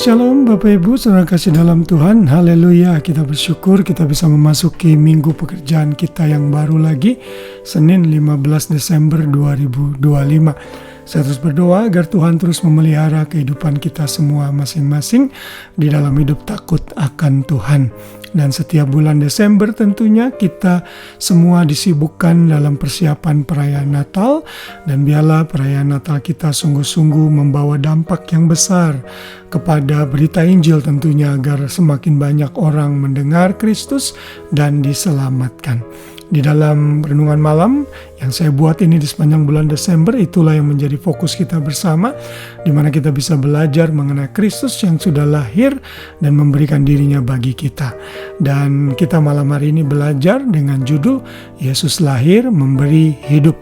Shalom Bapak Ibu, saudara kasih dalam Tuhan, haleluya. Kita bersyukur kita bisa memasuki minggu pekerjaan kita yang baru lagi, Senin 15 Desember 2025. Saya terus berdoa agar Tuhan terus memelihara kehidupan kita semua masing-masing di dalam hidup takut akan Tuhan. Dan setiap bulan Desember tentunya kita semua disibukkan dalam persiapan perayaan Natal. Dan biarlah perayaan Natal kita sungguh-sungguh membawa dampak yang besar kepada berita Injil tentunya, agar semakin banyak orang mendengar Kristus dan diselamatkan. Di dalam renungan malam yang saya buat ini di sepanjang bulan Desember, itulah yang menjadi fokus kita bersama, di mana kita bisa belajar mengenai Kristus yang sudah lahir dan memberikan dirinya bagi kita. Dan kita malam hari ini belajar dengan judul Yesus lahir memberi hidup.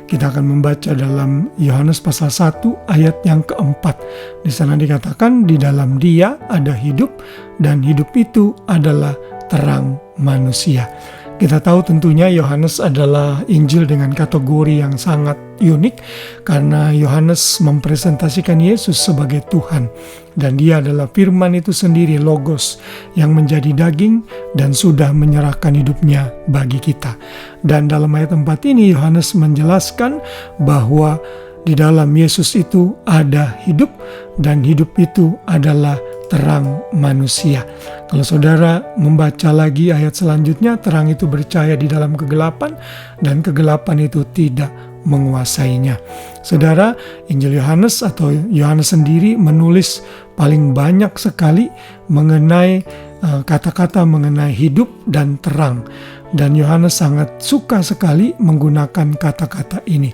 Kita akan membaca dalam Yohanes pasal 1 ayat yang keempat. Di sana dikatakan, di dalam Dia ada hidup dan hidup itu adalah terang manusia. Kita tahu tentunya Yohanes adalah Injil dengan kategori yang sangat unik, karena Yohanes mempresentasikan Yesus sebagai Tuhan, dan Dia adalah firman itu sendiri, Logos, yang menjadi daging dan sudah menyerahkan hidupnya bagi kita. Dan dalam ayat 4 ini Yohanes menjelaskan bahwa di dalam Yesus itu ada hidup, dan hidup itu adalah terang manusia. Kalau saudara membaca lagi ayat selanjutnya, terang itu bercahaya di dalam kegelapan, dan kegelapan itu tidak menguasainya. Saudara, Injil Yohanes atau Yohanes sendiri menulis paling banyak sekali mengenai kata-kata mengenai hidup dan terang. Dan Yohanes sangat suka sekali menggunakan kata-kata ini.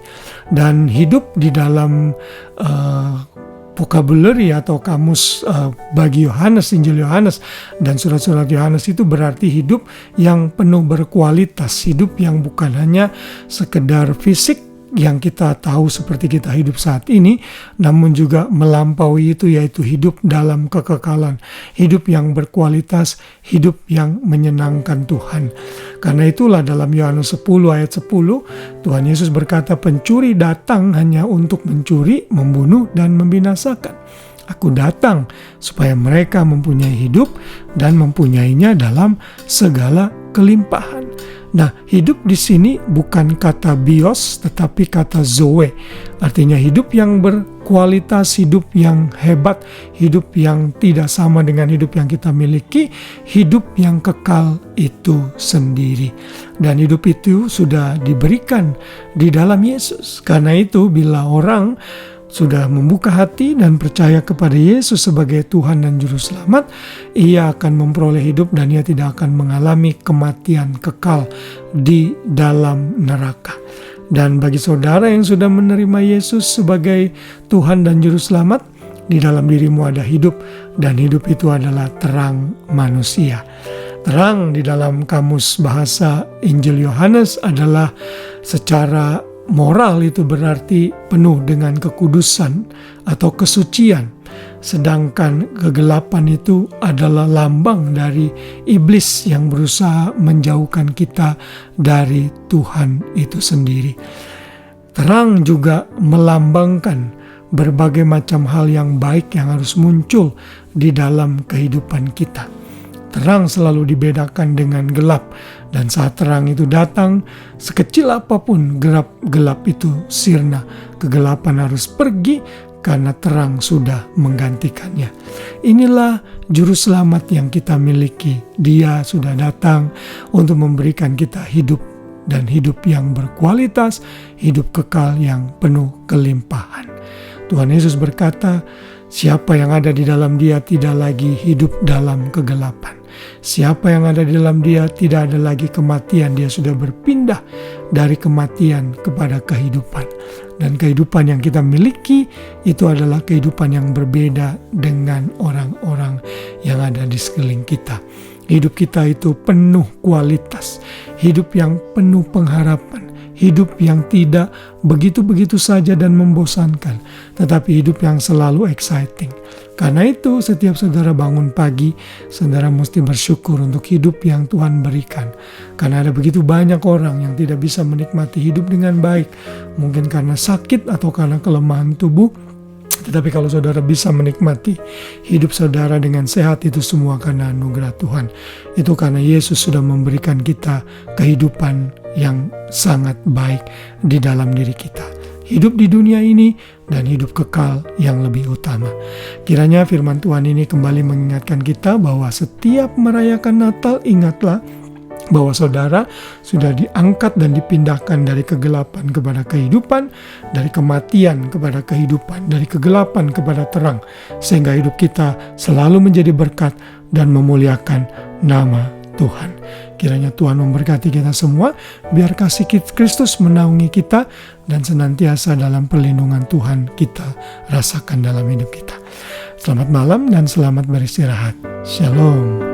Dan hidup di dalam vocabulary atau kamus bagi Yohanes, Injil Yohanes dan surat-surat Yohanes itu berarti hidup yang penuh berkualitas, hidup yang bukan hanya sekedar fisik yang kita tahu seperti kita hidup saat ini, namun juga melampaui itu, yaitu hidup dalam kekekalan, hidup yang berkualitas, hidup yang menyenangkan Tuhan. Karena itulah dalam Yohanes 10 ayat 10, Tuhan Yesus berkata, pencuri datang hanya untuk mencuri, membunuh, dan membinasakan. Aku datang supaya mereka mempunyai hidup dan mempunyainya dalam segala kelimpahan. Nah, hidup di sini bukan kata bios, tetapi kata zoe. Artinya hidup yang berkualitas, hidup yang hebat, hidup yang tidak sama dengan hidup yang kita miliki, hidup yang kekal itu sendiri. Dan hidup itu sudah diberikan di dalam Yesus. Karena itu, bila orang sudah membuka hati dan percaya kepada Yesus sebagai Tuhan dan Juru Selamat, ia akan memperoleh hidup dan ia tidak akan mengalami kematian kekal di dalam neraka. Dan bagi saudara yang sudah menerima Yesus sebagai Tuhan dan Juru Selamat, di dalam dirimu ada hidup, dan hidup itu adalah terang manusia. Terang di dalam kamus bahasa Injil Yohanes adalah secara moral itu berarti penuh dengan kekudusan atau kesucian. Sedangkan kegelapan itu adalah lambang dari iblis yang berusaha menjauhkan kita dari Tuhan itu sendiri. Terang juga melambangkan berbagai macam hal yang baik yang harus muncul di dalam kehidupan kita. Terang selalu dibedakan dengan gelap, dan saat terang itu datang, sekecil apapun gelap itu sirna. Kegelapan harus pergi karena terang sudah menggantikannya. Inilah Juru Selamat yang kita miliki. Dia sudah datang untuk memberikan kita hidup, dan hidup yang berkualitas, hidup kekal yang penuh kelimpahan. Tuhan Yesus berkata, siapa yang ada di dalam Dia tidak lagi hidup dalam kegelapan. Siapa yang ada di dalam Dia tidak ada lagi kematian. Dia sudah berpindah dari kematian kepada kehidupan. Dan kehidupan yang kita miliki itu adalah kehidupan yang berbeda dengan orang-orang yang ada di sekeliling kita. Hidup kita itu penuh kualitas, hidup yang penuh pengharapan, hidup yang tidak begitu-begitu saja dan membosankan, tetapi hidup yang selalu exciting. Karena itu setiap saudara bangun pagi, saudara mesti bersyukur untuk hidup yang Tuhan berikan. Karena ada begitu banyak orang yang tidak bisa menikmati hidup dengan baik, mungkin karena sakit atau karena kelemahan tubuh. Tetapi kalau saudara bisa menikmati hidup saudara dengan sehat, itu semua karena anugerah Tuhan. Itu karena Yesus sudah memberikan kita kehidupan yang sangat baik di dalam diri kita. Hidup di dunia ini dan hidup kekal yang lebih utama. Kiranya firman Tuhan ini kembali mengingatkan kita bahwa setiap merayakan Natal, ingatlah bahwa saudara sudah diangkat dan dipindahkan dari kegelapan kepada kehidupan, dari kematian kepada kehidupan, dari kegelapan kepada terang, sehingga hidup kita selalu menjadi berkat dan memuliakan nama Tuhan. Kiranya Tuhan memberkati kita semua, biar kasih Kristus menaungi kita, dan senantiasa dalam perlindungan Tuhan kita rasakan dalam hidup kita. Selamat malam dan selamat beristirahat. Shalom.